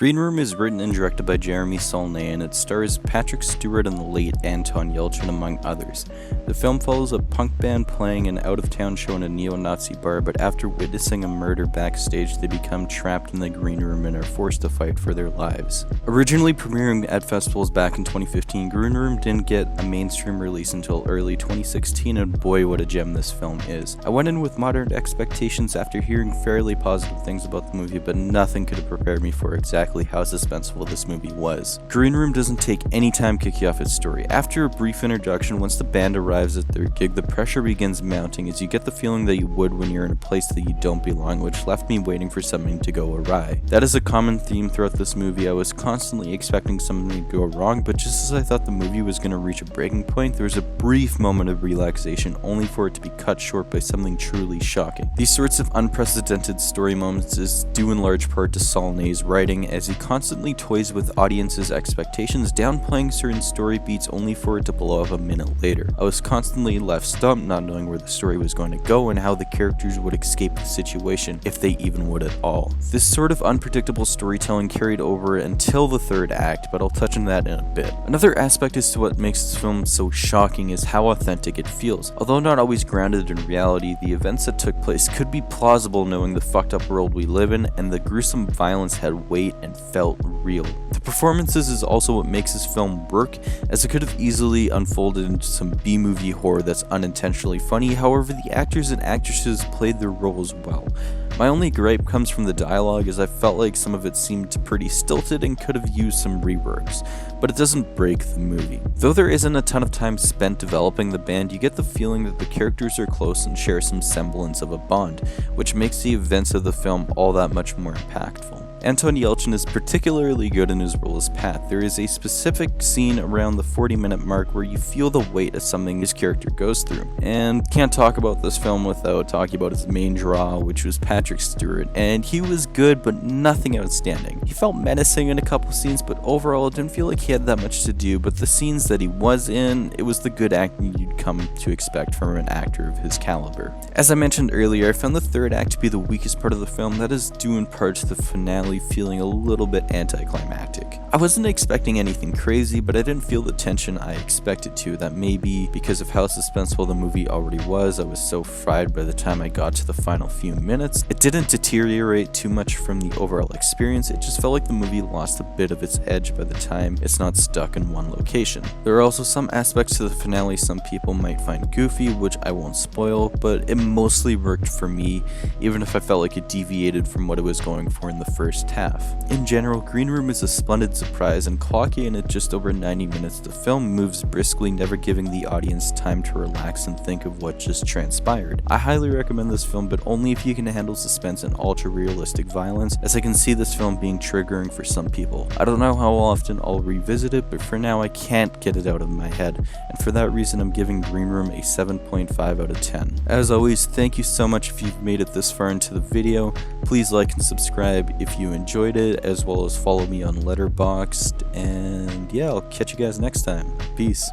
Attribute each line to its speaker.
Speaker 1: Green Room is written and directed by Jeremy Saulnier, and it stars Patrick Stewart and the late Anton Yelchin, among others. The film follows a punk band playing an out-of-town show in a neo-Nazi bar, but after witnessing a murder backstage, they become trapped in the Green Room and are forced to fight for their lives. Originally premiering at festivals back in 2015, Green Room didn't get a mainstream release until early 2016, and boy what a gem this film is. I went in with moderate expectations after hearing fairly positive things about the movie, but nothing could have prepared me for exactly how suspenseful this movie was. Green Room doesn't take any time kicking off its story. After a brief introduction, once the band arrives at their gig, the pressure begins mounting as you get the feeling that you would when you're in a place that you don't belong, which left me waiting for something to go awry. That is a common theme throughout this movie. I was constantly expecting something to go wrong, but just as I thought the movie was going to reach a breaking point, there was a brief moment of relaxation, only for it to be cut short by something truly shocking. These sorts of unprecedented story moments is due in large part to Saulnier's writing, as he constantly toys with audiences' expectations, downplaying certain story beats only for it to blow up a minute later. I was constantly left stumped, not knowing where the story was going to go and how the characters would escape the situation, if they even would at all. This sort of unpredictable storytelling carried over until the third act, but I'll touch on that in a bit. Another aspect as to what makes this film so shocking is how authentic it feels. Although not always grounded in reality, the events that took place could be plausible knowing the fucked up world we live in, and the gruesome violence had weight and felt real. The performances is also what makes this film work, as it could have easily unfolded into some B-movie horror that's unintentionally funny. However, the actors and actresses played their roles well. My only gripe comes from the dialogue, as I felt like some of it seemed pretty stilted and could have used some reworks, but it doesn't break the movie. Though there isn't a ton of time spent developing the band, you get the feeling that the characters are close and share some semblance of a bond, which makes the events of the film all that much more impactful. Anton Yelchin is particularly good in his role as Pat. There is a specific scene around the 40-minute mark where you feel the weight of something his character goes through. And can't talk about this film without talking about his main draw, which was Patrick Stewart, and he was good but nothing outstanding. He felt menacing in a couple scenes, but overall it didn't feel like he had that much to do, but the scenes that he was in, it was the good acting you'd come to expect from an actor of his caliber. As I mentioned earlier, I found the third act to be the weakest part of the film. That is due in part to the finale feeling a little bit anticlimactic. I wasn't expecting anything crazy, but I didn't feel the tension I expected to. That may be because of how suspenseful the movie already was. I was so fried by the time I got to the final few minutes. It didn't deteriorate too much from the overall experience. It just felt like the movie lost a bit of its edge by the time it's not stuck in one location. There are also some aspects to the finale some people might find goofy, which I won't spoil, but it mostly worked for me, even if I felt like it deviated from what it was going for in the first half. In general, Green Room is a splendid surprise, and clocking in at just over 90 minutes, the film moves briskly, never giving the audience time to relax and think of what just transpired. I highly recommend this film, but only if you can handle suspense and ultra-realistic violence, as I can see this film being triggering for some people. I don't know how often I'll revisit it, but for now I can't get it out of my head, and for that reason I'm giving Green Room a 7.5 out of 10. As always, thank you so much if you've made it this far into the video. Please like and subscribe if you enjoyed it, as well as follow me on Letterboxd, and yeah, I'll catch you guys next time. Peace.